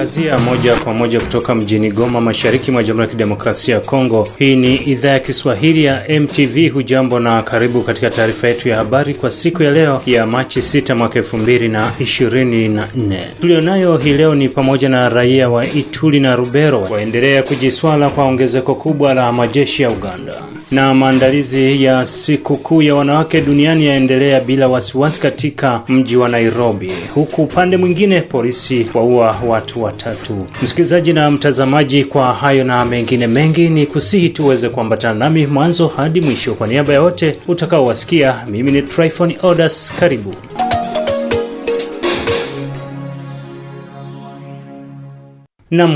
Tunakutangazia moja kwa moja kutoka mjini Goma, mashariki mwa Jamhuri ya Kidemokrasia ya Kongo. Hii ni idhaa ya Kiswahili ya MTV. Hujambo na karibu katika taarifa yetu ya habari kwa siku ya leo ya Machi 6 mwaka 2024. Tulionayo hii leo ni pamoja na raia wa Ituri na Rubero waendelea kujiswala kwa ongezeko kubwa la majeshi ya Uganda. Na maandalizi ya sikukuu ya wanawake duniani yaendelea bila wasiwasi katika mji wa Nairobi, huku upande mwingine polisi waua watu 3. Msikilizaji na mtazamaji, kwa hayo na mengine mengi ni kusihi tuweze kuambatana nami mwanzo hadi mwisho. Kwa niaba ya wote utakaowasikia, mimi ni Tryphon Odas. Karibu.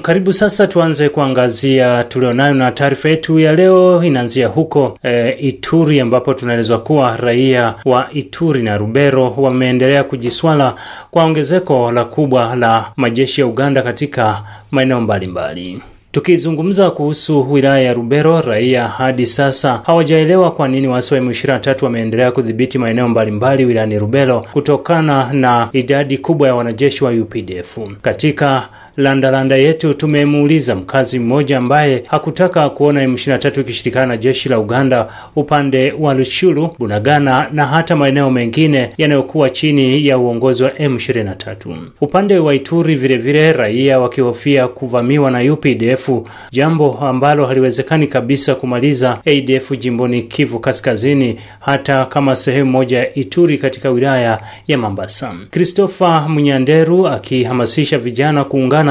Karibu sasa tuanze kuangazia tulionayo, na taarifa yetu ya leo inaanzia huko Ituri, ambapo tunaelezwa kuwa raia wa Ituri na Rubero wameendelea kujiswala kwa ongezeko la kubwa la majeshi ya Uganda katika maeneo mbalimbali. Tukizungumza kuhusu wilaya ya Rubero, raia hadi sasa hawajaelewa kwa nini waasi wa M23 wameendelea kudhibiti maeneo mbalimbali wilayani Rubero kutokana na idadi kubwa ya wanajeshi wa UPDF. Katika landa yetu tumemuuliza mkazi mmoja ambaye hakutaka kuona M23 ikishirikana na jeshi la Uganda upande wa Luchulu, Bunagana na hata maeneo mengine yanayokuwa chini ya uongozi wa M23. Upande wa Ituri vile vile raia wakihofia kuvamiwa na UPDF, jambo ambalo haliwezekani kabisa kumaliza ADF jimboni Kivu Kaskazini, hata kama sehemu moja ya Ituri katika wilaya ya Mambasa. Christopher Munyanderu akihamasisha vijana kuungana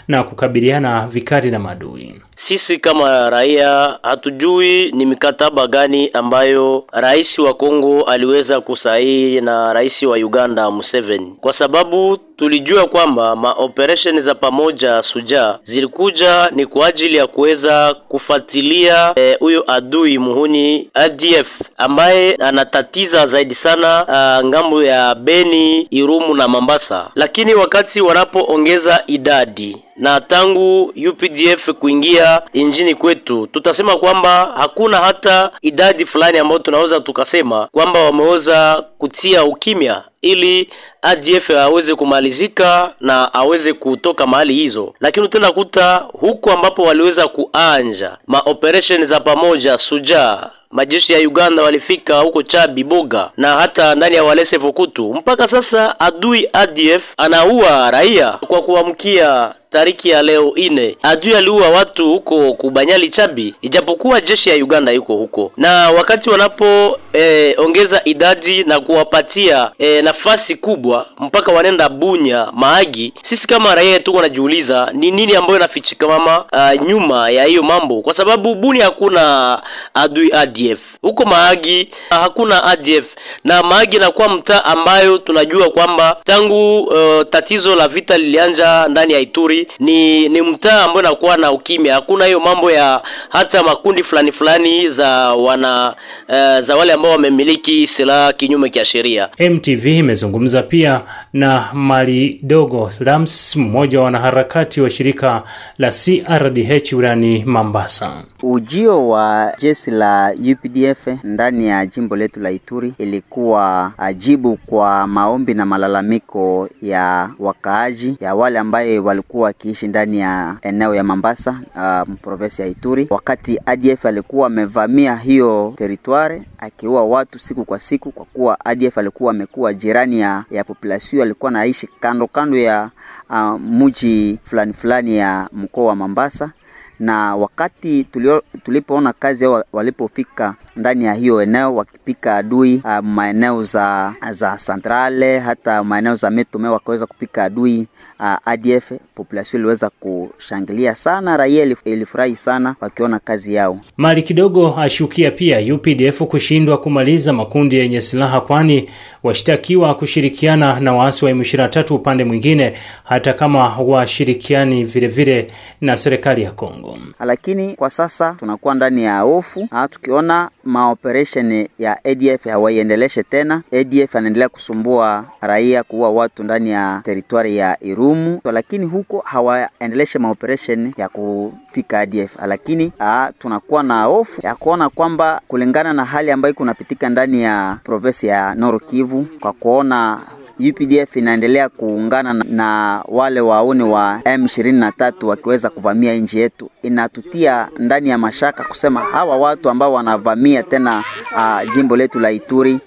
na kukabiliana vikali na maadui. Sisi kama raia hatujui ni mikataba gani ambayo rais wa Kongo aliweza kusaini na rais wa Uganda Museveni, kwa sababu tulijua kwamba operation za pamoja Suja zilikuja ni kwa ajili ya kuweza kufuatilia huyo adui muhuni ADF ambaye anatatiza zaidi sana ngambo ya Beni, Irumu na Mambasa. Lakini wakati wanapoongeza idadi na tangu UPDF kuingia injini kwetu, tutasema kwamba hakuna hata idadi fulani ambayo tunaweza tukasema kwamba wameweza kutia ukimya ili ADF aweze kumalizika na aweze kutoka mahali hizo. Lakini tunakuta huku ambapo waliweza kuanja operation za pamoja Suja, majeshi ya Uganda walifika huko Chabi, Boga na hata ndani ya Walese Vokutu. Mpaka sasa adui ADF anaua raia. Kwa kuamkia tariki ya leo 4, adui aliua watu huko Kubanyali Chabi, ijapokuwa jeshi ya Uganda yuko huko. Na wakati wanapo ongeza idadi na kuwapatia nafasi kubwa mpaka wanenda Bunya, Mahagi, sisi kama raia tuko najiuliza ni nini ambayo inafichika nyuma ya hiyo mambo, kwa sababu Bunya hakuna adui ADF, huko Mahagi hakuna ADF, na Mahagi na kwa mtaa ambayo tunajua kwamba tangu tatizo la vita lilianza ndani ya Ituri ni mtaa ambao unakuwa na ukimya. Hakuna hiyo mambo ya hata makundi fulani za za wale ambao wamemiliki silaha kinyume cha sheria. MTV imezungumza pia na Mali Dogo Rams, mmoja wa wanaharakati wa shirika la CRDH wilayani Mambasa. Ujio wa jeshi la UPDF ndani ya jimbo letu la Ituri ilikuwa ajibu kwa maombi na malalamiko ya wakaaji, ya wale ambaye walikuwa kiishi ndani ya eneo ya Mambasa, province ya Ituri, wakati ADF alikuwa amevamia hiyo territoire akiua watu siku kwa siku, kwa kuwa ADF alikuwa amekuwa jirani ya population, alikuwa naishi kando ya mji fulani ya mkoa wa Mambasa. Na wakati tulipoona kazi yao walipofika ndani ya hiyo eneo wakipika adui maeneo za Centrale, hata maeneo za Metome wakaweza kupika adui ADF, population iliweza kushangilia sana, raia ilifurahi sana wakiona kazi yao. Mali kidogo ashukia pia UPDF kushindwa kumaliza makundi yenye silaha, kwani washtakiwa kushirikiana na waasi wa M23 upande mwingine, hata kama washirikiani vile vile na serikali ya Kongo. Lakini kwa sasa tunakuwa ndani ya hofu, tukiona maoperation ya ADF hawaiendeleshe tena. ADF anaendelea kusumbua raia, kuua watu ndani ya territory ya Irumu, lakini huko hawaendeleshe maoperation ya kupika ADF. Lakini tunakuwa na hofu ya kuona kwamba kulingana na hali ambayo kunapitika ndani ya province ya Nord Kivu, kwa kuona UPDF inaendelea kuungana na wale wauni wa M23 wakiweza kuvamia nchi yetu, inatutia ndani ya mashaka kusema hawa watu ambao wanavamia tena jimbo letu la Ituri,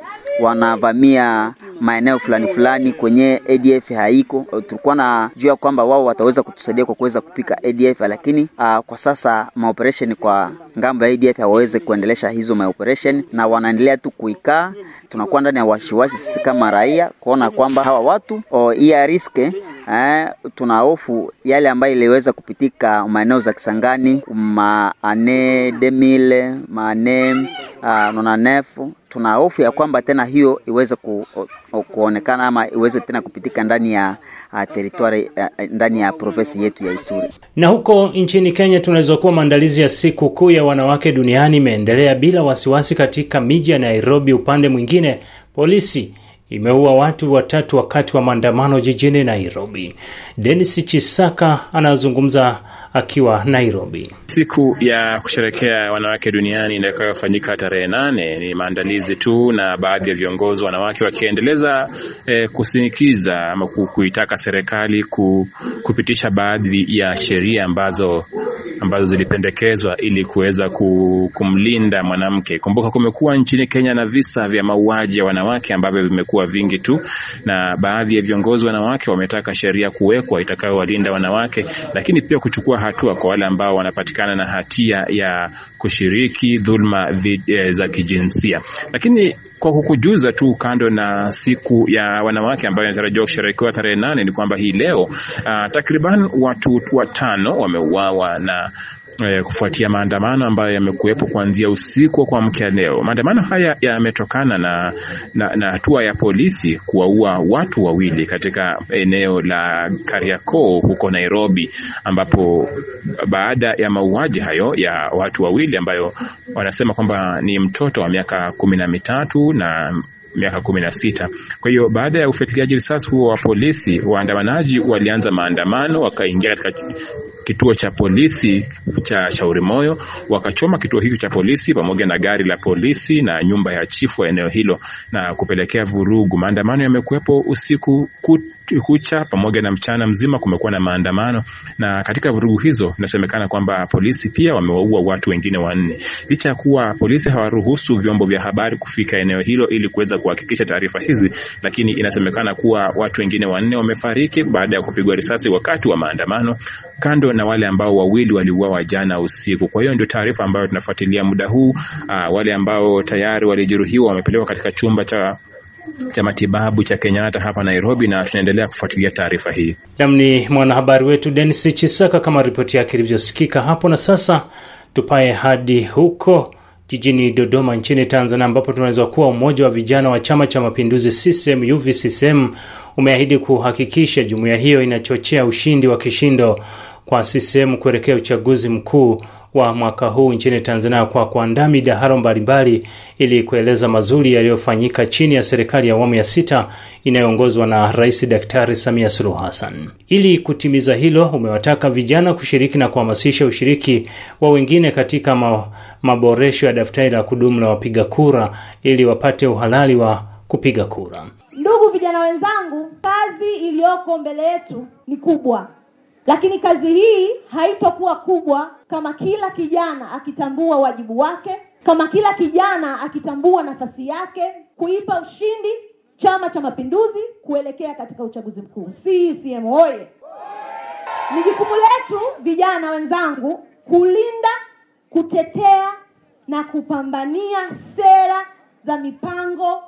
wanavamia maeneo fulani kwenye ADF haiko. Tulikuwa na jua kwamba wao wataweza kutusaidia kwa kuweza kupika ADF, lakini kwa sasa maoperation kwa ngambo ya ADF hawaweze kuendelesha hizo maoperation na wanaendelea tu kuikaa. Tunakuwa ndani ya washiwashi sisi kama raia kuona kwamba hawa watu ya riske, tunahofu yale ambayo iliweza kupitika maeneo za Kisangani, maane 2000, maane 99. Tunahofu ya kwamba tena hiyo iweze kuonekana ama iweze tena kupitika ndani ya territory, ndani ya province yetu ya Ituri. Na huko nchini Kenya tunaweza kuwa maandalizi ya siku kuu ya wanawake duniani imeendelea bila wasiwasi katika miji ya Nairobi. Upande mwingine, polisi imeua watu 3 wakati wa maandamano jijini Nairobi. Dennis Chisaka anazungumza akiwa Nairobi. Siku ya kusherehekea wanawake duniani itakayofanyika tarehe 8 ni maandalizi tu, na baadhi ya viongozi wanawake wakiendeleza kusinikiza ama kuitaka serikali kupitisha baadhi ya sheria ambazo zilipendekezwa ili kuweza kumlinda mwanamke. Kumbuka kumekuwa nchini Kenya na visa vya mauaji ya wanawake ambavyo vimekuwa vingi tu, na baadhi ya viongozi wanawake wametaka sheria kuwekwa itakayowalinda wanawake, lakini pia kuchukua hatua kwa wale ambao wanapatikana na hatia ya kushiriki dhulma za kijinsia. Lakini kwa kukujuza tu, kando na siku ya wanawake ambayo inatarajiwa kusherehekewa tarehe 8, ni kwamba hii leo takriban watu 5 wameuawa na kufuatia maandamano ambayo yamekuwepo kuanzia usiku kwa mkia leo. Maandamano haya yametokana na hatua ya polisi kuwaua watu 2 katika eneo la Kariakoo huko Nairobi, ambapo baada ya mauaji hayo ya watu 2 ambayo wanasema kwamba ni mtoto wa miaka 13 na miaka 16. Kwa hiyo baada ya ufyatuliaji risasi huo wa polisi, waandamanaji walianza maandamano, wakaingia katika kituo cha polisi cha Shauri Moyo, wakachoma kituo hicho cha polisi pamoja na gari la polisi na nyumba ya chifu wa eneo hilo na kupelekea vurugu. Maandamano yamekuwepo usiku kucha pamoja na mchana mzima, kumekuwa na maandamano, na katika vurugu hizo inasemekana kwamba polisi pia wamewaua watu wengine 4. Licha ya kuwa polisi hawaruhusu vyombo vya habari kufika eneo hilo ili kuweza kuhakikisha taarifa hizi, lakini inasemekana kuwa watu wengine 4 wamefariki baada ya kupigwa risasi wakati wa maandamano, kando na wale ambao 2 waliuawa jana usiku. Kwa hiyo ndio taarifa ambayo tunafuatilia muda huu. Wale ambao tayari walijeruhiwa wamepelekwa katika chumba cha matibabu cha Kenyatta hapa Nairobi, na tunaendelea kufuatilia taarifa hii. Ni mwanahabari wetu Dennis Chisaka kama ripoti yake ilivyosikika hapo. Na sasa tupae hadi huko jijini Dodoma nchini Tanzania, ambapo tunaweza kuwa umoja wa vijana wa Chama cha Mapinduzi CCM UVCCM umeahidi kuhakikisha jumuiya hiyo inachochea ushindi wa kishindo kwa CCM kuelekea uchaguzi mkuu wa mwaka huu nchini Tanzania kwa kuandaa midaharo mbalimbali ili kueleza mazuri yaliyofanyika chini ya serikali ya awamu ya 6 inayoongozwa na Rais Daktari Samia Suluhu Hassan. Ili kutimiza hilo, umewataka vijana kushiriki na kuhamasisha ushiriki wa wengine katika maboresho ya daftari la kudumu la wapiga kura ili wapate uhalali wa kupiga kura. Ndugu vijana wenzangu, kazi iliyoko mbele yetu ni kubwa. Lakini kazi hii haitokuwa kubwa kama kila kijana akitambua wajibu wake, kama kila kijana akitambua nafasi yake kuipa ushindi Chama cha Mapinduzi kuelekea katika uchaguzi mkuu. CCM oye! Ni jukumu letu vijana wenzangu kulinda, kutetea na kupambania sera za mipango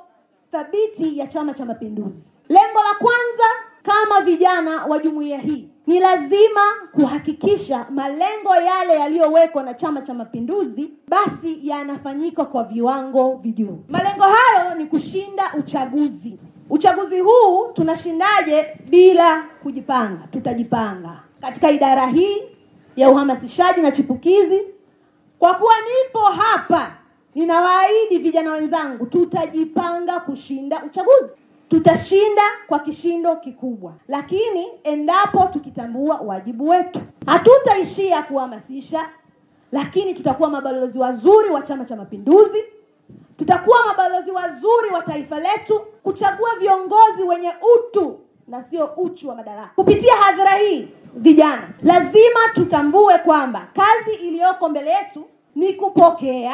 thabiti ya Chama cha Mapinduzi. Lengo la kwanza kama vijana wa jumuiya hii ni lazima kuhakikisha malengo yale yaliyowekwa na Chama cha Mapinduzi basi yanafanyika kwa viwango vijuu. Malengo hayo ni kushinda uchaguzi. Uchaguzi huu tunashindaje bila kujipanga? Tutajipanga. Katika idara hii ya uhamasishaji na chipukizi, kwa kuwa nipo hapa, ninawaahidi vijana wenzangu, tutajipanga kushinda uchaguzi. Tutashinda kwa kishindo kikubwa, lakini endapo tukitambua wajibu wetu. Hatutaishia kuhamasisha, lakini tutakuwa mabalozi wazuri wa Chama cha Mapinduzi Tutakuwa mabalozi wazuri wa taifa letu kuchagua viongozi wenye utu na sio uchu wa madaraka. Kupitia hadhara hii, vijana, lazima tutambue kwamba kazi iliyoko mbele yetu ni kupokea,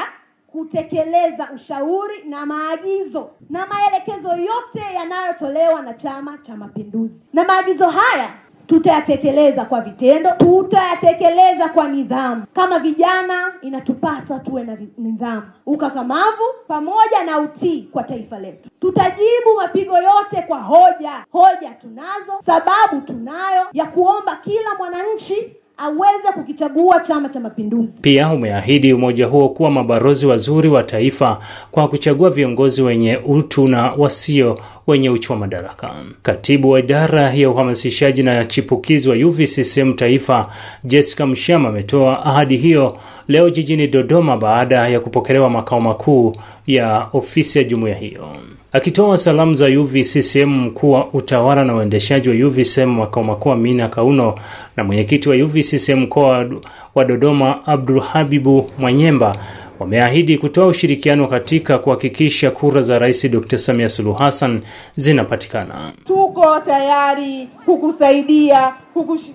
kutekeleza ushauri na maagizo na maelekezo yote yanayotolewa na Chama cha Mapinduzi. Na maagizo haya tutayatekeleza kwa vitendo, tutayatekeleza kwa nidhamu. Kama vijana inatupasa tuwe na nidhamu, ukakamavu pamoja na utii kwa taifa letu. Tutajibu mapigo yote kwa hoja. Hoja tunazo, sababu tunayo ya kuomba kila mwananchi aweze kukichagua Chama cha Mapinduzi. Pia umeahidi umoja huo kuwa mabalozi wazuri wa taifa kwa kuchagua viongozi wenye utu na wasio wenye uchu wa madaraka. Katibu wa idara ya uhamasishaji na chipukizi wa UVCCM taifa, Jessica Mshama, ametoa ahadi hiyo leo jijini Dodoma baada ya kupokelewa makao makuu ya ofisi ya jumuiya hiyo. Akitoa salamu za UVCCM, mkuu wa utawala na uendeshaji wa UVCCM makao makuu Amina Kauno na mwenyekiti wa UVCCM mkoa wa Dodoma Abdul Habibu Mwanyemba wameahidi kutoa ushirikiano katika kuhakikisha kura za Rais Dr. Samia Suluhu Hassan zinapatikana. Tuko tayari kukusaidia,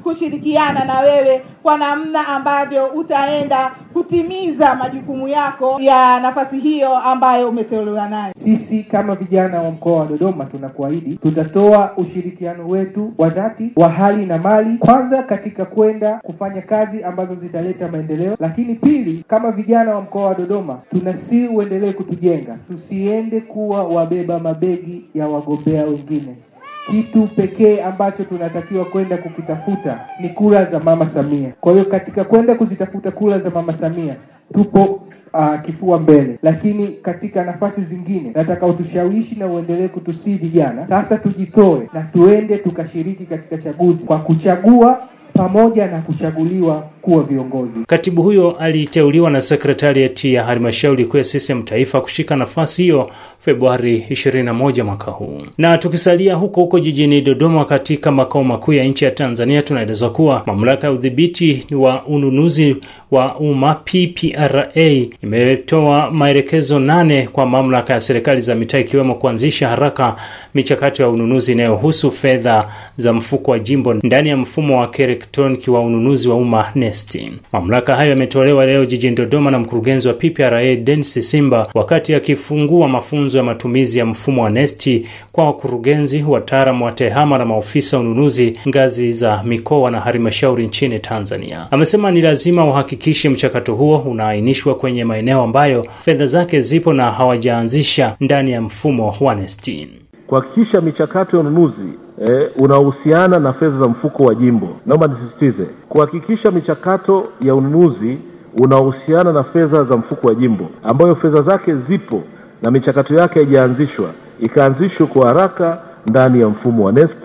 kushirikiana na wewe kwa namna ambavyo utaenda kutimiza majukumu yako ya nafasi hiyo ambayo umeteuliwa nayo. Sisi kama vijana wa mkoa wa Dodoma tunakuahidi tutatoa ushirikiano wetu wa dhati wa hali na mali, kwanza katika kwenda kufanya kazi ambazo zitaleta maendeleo, lakini pili, kama vijana wa mkoa wa Dodoma tunasi uendelee kutujenga, tusiende kuwa wabeba mabegi ya wagombea wengine. Kitu pekee ambacho tunatakiwa kwenda kukitafuta ni kura za Mama Samia. Kwa hiyo katika kwenda kuzitafuta kura za Mama Samia tupo kifua mbele, lakini katika nafasi zingine nataka utushawishi na uendelee kutusii vijana. Sasa tujitoe na tuende tukashiriki katika chaguzi kwa kuchagua pamoja na kuchaguliwa kuwa viongozi. Katibu huyo aliteuliwa na sekretarieti ya halmashauri kuu ya CCM taifa kushika nafasi hiyo Februari 21 mwaka huu. Na tukisalia huko jijini Dodoma katika makao makuu ya nchi ya Tanzania, tunaeleza kuwa mamlaka ya udhibiti wa ununuzi wa umma PPRA imetoa maelekezo 8 kwa mamlaka ya serikali za mitaa, ikiwemo kuanzisha haraka michakato ya ununuzi inayohusu fedha za mfuko wa jimbo ndani ya mfumo wa kielektroniki wa ununuzi wa umma NeST. Mamlaka hayo yametolewa leo jijini Dodoma na mkurugenzi wa PPRA Dennis Simba wakati akifungua mafunzo ya matumizi ya mfumo wa NeST kwa wakurugenzi, wataalamu wa tehama na maofisa ununuzi ngazi za mikoa na halmashauri nchini Tanzania. Amesema ni lazima uhakikishe mchakato huo unaainishwa kwenye maeneo ambayo fedha zake zipo na hawajaanzisha ndani ya mfumo wa NeST. Kuhakikisha michakato ya ununuzi unahusiana na fedha za mfuko wa jimbo. Naomba nisisitize, kuhakikisha michakato ya ununuzi unahusiana na fedha za mfuko wa jimbo ambayo fedha zake zipo na michakato yake haijaanzishwa, ikaanzishwe kwa haraka ndani ya mfumo wa NeST,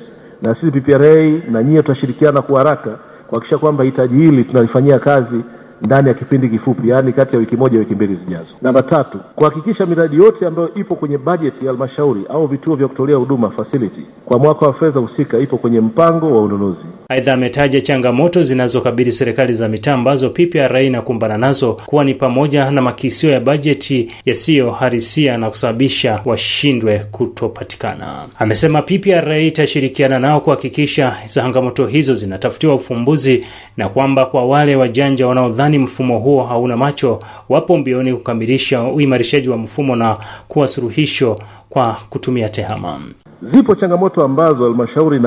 na sisi PPRA na nyie tutashirikiana kwa haraka kuhakikisha kwamba hitaji hili tunalifanyia kazi ndani ya kipindi kifupi, yani kati ya wiki moja wiki mbili zijazo. Namba 3, kuhakikisha miradi yote ambayo ipo kwenye bajeti ya halmashauri au vituo vya kutolea huduma facility kwa mwaka wa fedha husika ipo kwenye mpango wa ununuzi. Aidha, ametaja changamoto zinazokabili serikali za mitaa ambazo PPRA inakumbana nazo kuwa ni pamoja na makisio ya bajeti yasiyo halisia na kusababisha washindwe kutopatikana. Amesema PPRA itashirikiana nao kuhakikisha changamoto hizo zinatafutiwa ufumbuzi, na kwamba kwa wale wajanja wanaodhani mfumo huo hauna macho, wapo mbioni kukamilisha uimarishaji wa mfumo na kuwa suluhisho kwa kutumia tehama. Zipo changamoto ambazo halmashauri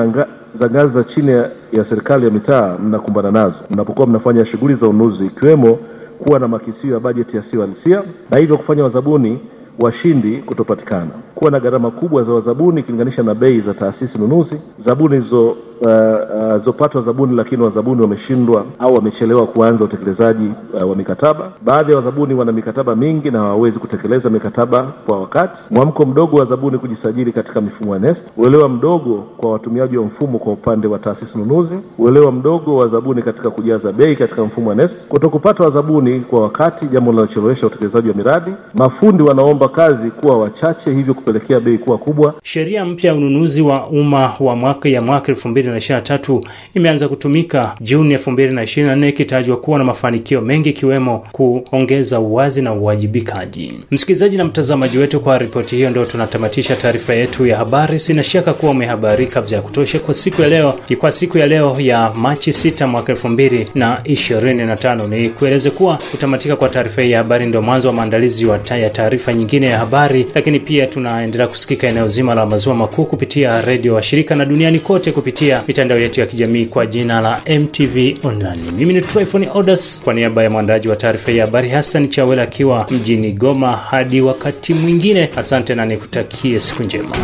za ngazi za chini ya serikali ya mitaa mnakumbana nazo mnapokuwa mnafanya shughuli za ununuzi, ikiwemo kuwa na makisio ya bajeti yasiyo halisia na hivyo kufanya wazabuni washindi kutopatikana, kuwa na gharama kubwa za wazabuni ikilinganisha na bei za taasisi nunuzi, zabuni zopatwa zabuni lakini wazabuni wameshindwa au wamechelewa kuanza utekelezaji wa mikataba. Baadhi ya wazabuni wana mikataba mingi na hawawezi kutekeleza mikataba kwa wakati. Mwamko mdogo wa wazabuni kujisajili katika mifumo ya NeST, uelewa mdogo kwa watumiaji wa mfumo kwa upande wa taasisi nunuzi, uelewa mdogo wa wazabuni katika kujaza bei katika mfumo wa NeST, kutokupata wazabuni kwa wakati, jambo linalochelewesha utekelezaji wa miradi, mafundi wanaomba kazi kuwa wachache hivyo kupelekea bei kuwa kubwa. Sheria mpya ya ununuzi wa umma wa mwaka 2023 imeanza kutumika Juni 2024, ikitajwa kuwa na mafanikio mengi ikiwemo kuongeza uwazi na uwajibikaji. Msikilizaji na mtazamaji wetu, kwa ripoti hiyo ndio tunatamatisha taarifa yetu ya habari. Sina shaka kuwa umehabarika vya kutosha kwa siku ya leo. Kwa siku ya leo ya Machi 6 mwaka 2025, ni kueleze kuwa kutamatika kwa taarifa hii ya habari ndio mwanzo wa maandalizi ya taarifa nyingine ya habari, lakini pia tunaendelea kusikika eneo zima la maziwa makuu kupitia redio wa shirika na duniani kote kupitia mitandao yetu ya kijamii kwa jina la MTV Online. Mimi ni Tryphon Odas kwa niaba ya mwandaji wa taarifa hii ya habari Hassan Chawela akiwa mjini Goma. Hadi wakati mwingine, asante na nikutakie siku njema.